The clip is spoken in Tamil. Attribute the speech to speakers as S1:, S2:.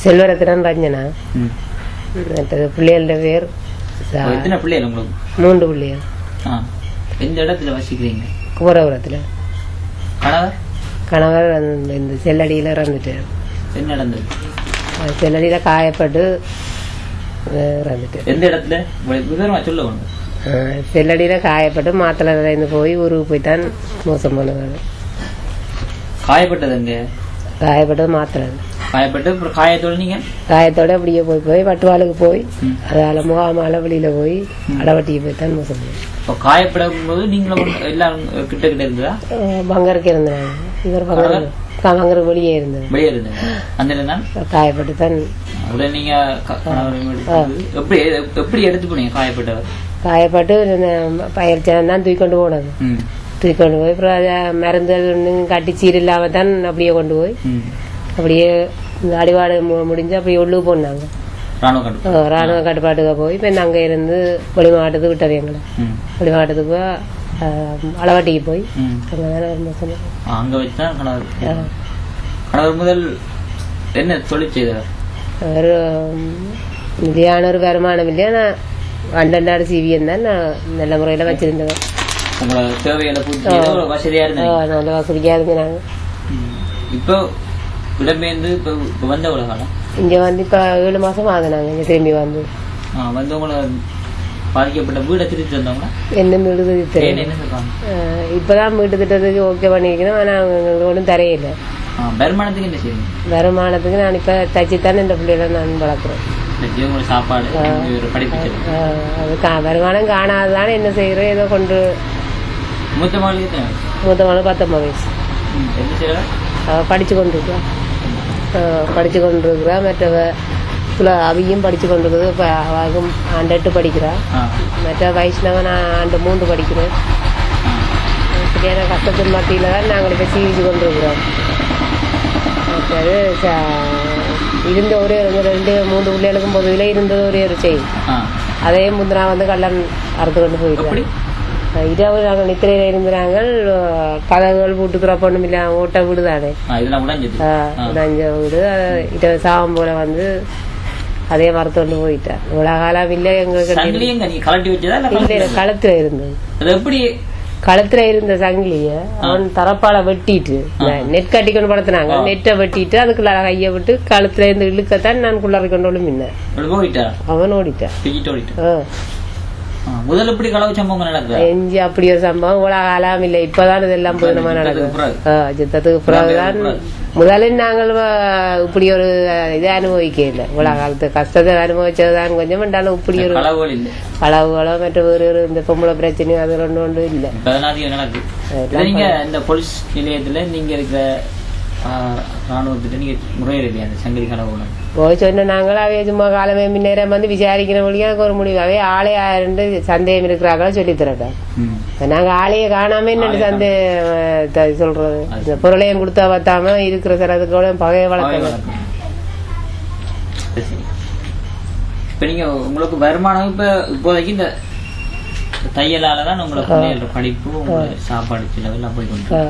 S1: செல்வரத்தினம் ரஞ்சனா. பிள்ளைகளோட பேர்
S2: எத்தனை பிள்ளைகள் உங்களுக்கு?
S1: 3 பிள்ளைகள்.
S2: எந்த இடத்துல வசிக்கிறீங்க?
S1: குமரபுரத்துல.
S2: கணவர்?
S1: கணவர் இந்த செல்லடியில இறந்துட்டார்.
S2: என்ன நடந்தது?
S1: செல்லடியில காயப்பட்டு இறந்துட்டு.
S2: எந்த இடத்துல விவரமா சொல்லுவாங்க?
S1: செல்லடியில காயப்பட்டு மாத்தளை போய் ஊருக்கு போய்தான் மோசம் பண்ணுவாங்க.
S2: காயப்பட்டது எங்க?
S1: காயப்பட்டது மாத்திரை.
S2: காயப்பட்டு காயத்தோட நீங்க
S1: காயத்தோட அப்படியே போய் வட்டுவாளுக்கு போய் அதால முகாமால வெளியில போய் அடவட்டிக்கு போய் தான் மோசம் பண்ணுவோம்.
S2: காயப்படும் போது நீங்களும் எல்லாரும் கிட்ட கிட்ட இருந்ததா?
S1: பங்கருக்கு இருந்தாங்க. இவர் பங்கருக்கு வெளியே இருந்தது.
S2: வெளியே இருந்தது. அந்த
S1: காயப்பட்டு தான்
S2: நீங்க எப்படி எடுத்து போனீங்க? காயப்பட்டவர்
S1: காயப்பட்டு பயிற்சியான் தான் தூக்கி கொண்டு போனது. தூக்கி கொண்டு போய் அப்புறம் மருந்துகள் கட்டி சீர் இல்லாம தான் அப்படியே கொண்டு போய் அப்படியே அடிவாடு முடிஞ்சு அப்படியே உள்ளுக்கு போனாங்க. ராணுவ கட்டுப்பாட்டுக்கு போய் இப்ப அங்க இருந்து வெளி மாவட்டத்துக்கு விட்டது. எங்களை வெளி மாவட்டத்துக்கு அளவாட்டிக்கு போய்
S2: அங்க வச்சுதான் கணவர் முதல் என்ன தொழில் செய்தார்? ஒரு
S1: நிலையான ஒரு வருமானம் இல்லையா. நான் அண்டண்டாடு சிவியம் தான் நான் நல்ல முறையில வச்சிருந்தேன்.
S2: நல்ல வசதியா
S1: இருந்தாங்க.
S2: இப்போ இடம்பெயர்ந்து வந்த உலகம்
S1: இங்க வந்து இப்ப 7 மாசம் ஆகுனாங்க. இங்க திரும்பி வந்து
S2: வந்தவங்கள பாதிக்கப்பட்ட வீடை திருத்தி வந்தவங்க
S1: என்ன வீடு திருத்தி இப்பதான் வீட்டு திட்டத்துக்கு ஓகே பண்ணிருக்கணும். ஆனா ஒன்றும் தரையில.
S2: வருமானத்துக்கு என்ன செய்யணும்?
S1: வருமானத்துக்கு நான் இப்ப தச்சுத்தானே இந்த பிள்ளைகளை நான் வளர்க்குறேன்.
S2: சாப்பாடு
S1: வருமானம் காணாததானே என்ன செய்யறோம். ஏதோ கொண்டு
S2: மூத்த மகள்
S1: 19 வயசு படிச்சு கொண்டிருக்கா. படிச்சு கொண்டிருக்கிறா. மற்ற அவையும் படிச்சு கொண்டிருக்குது. இப்போ அவளும் ஆண்டு 8 படிக்கிறா. மற்ற வைஷ்ணவன் ஆண்டு 3 படிக்கிறேன். சரியான கஷ்டத்தின் மத்தியில தான் நாங்கள் இப்போ சீவிச்சு கொண்டிருக்கிறோம். மற்றது இருந்த ஒரே 2-3 பிள்ளைகளுக்கும் பொதுவில இருந்தது ஒரே ஒரு செய்தி. அதே முந்தினா வந்து கள்ளன் அறுத்து கொண்டு போயிடுறாங்க. இரவு நாங்கள் நித்திரையில இருந்தாங்க. கதவுகள் பூட்டுக்கிற பொண்ணும் இல்ல. ஓட்ட வீடு தானே உடஞ்ச வீடு. இரவு சாவம் போல வந்து அதே மரத்து கொண்டு போயிட்டா. இவ்வளவு காலம் இல்ல எங்களுக்கு களத்துல இருந்தது. களத்துல இருந்த சங்கிலிய அவன் தரப்பால வெட்டிட்டு நெட் கட்டி கொண்டு படுத்தினாங்க. நெட்டை வெட்டிட்டு அதுக்குள்ள கைய விட்டு கழுத்துல இருந்து இழுக்கத்தான் நான் குள்ளாரி கொண்டு மின்ன அவன் ஓடிட்டான்.
S2: முதல்ல இப்படி களவு சம்பவம் நடக்குது.
S1: அப்படி ஒரு சம்பவம் இவ்வளவு காலம் இல்ல. இப்பதான் இதெல்லாம் பூர்ணமா நடக்குது. யுத்தத்துக்கு பிறகுதான் முதலில் நாங்கள் இப்படி ஒரு இதை அனுபவிக்க இல்லை. இவ்வளவு காலத்து கஷ்டத்தை அனுபவிச்சதுதான் கொஞ்சம். இருந்தாலும் இப்படி ஒரு களவுகளோ மற்ற ஒரு இந்த பொம்பளை பிரச்சனையும் அது ஒன்று இல்லை.
S2: நீங்க இந்த போலீஸ் நிலையத்துல நீங்க இருக்கிற ராணுவத்திட்ட நீங்க முறையிடலையா அந்த சங்கிலி களவு
S1: போய் சொன்ன நாங்களும் சும்மா காலமே முன்னேறம் வந்து விசாரிக்கிற மொழியா எனக்கு ஒரு முடிவு. ஆளே ஆயிரண்டு சந்தேகம் இருக்கிறாங்களோ சொல்லி தரட்டோம். நாங்க ஆளையே காணாம என்ன சந்தேகம் சொல்றது. இந்த பொருளையும் கொடுத்தா பார்த்தாம இருக்கிற சிலதுக்கூட பகைய வளர்க்க.
S2: இப்ப நீங்க உங்களுக்கு வருமானம் இப்ப இப்போதைக்கு இந்த தையலாலதான் உங்களுக்கு படிப்பு சாப்பாடு செலவு எல்லாம் போய் கொண்டு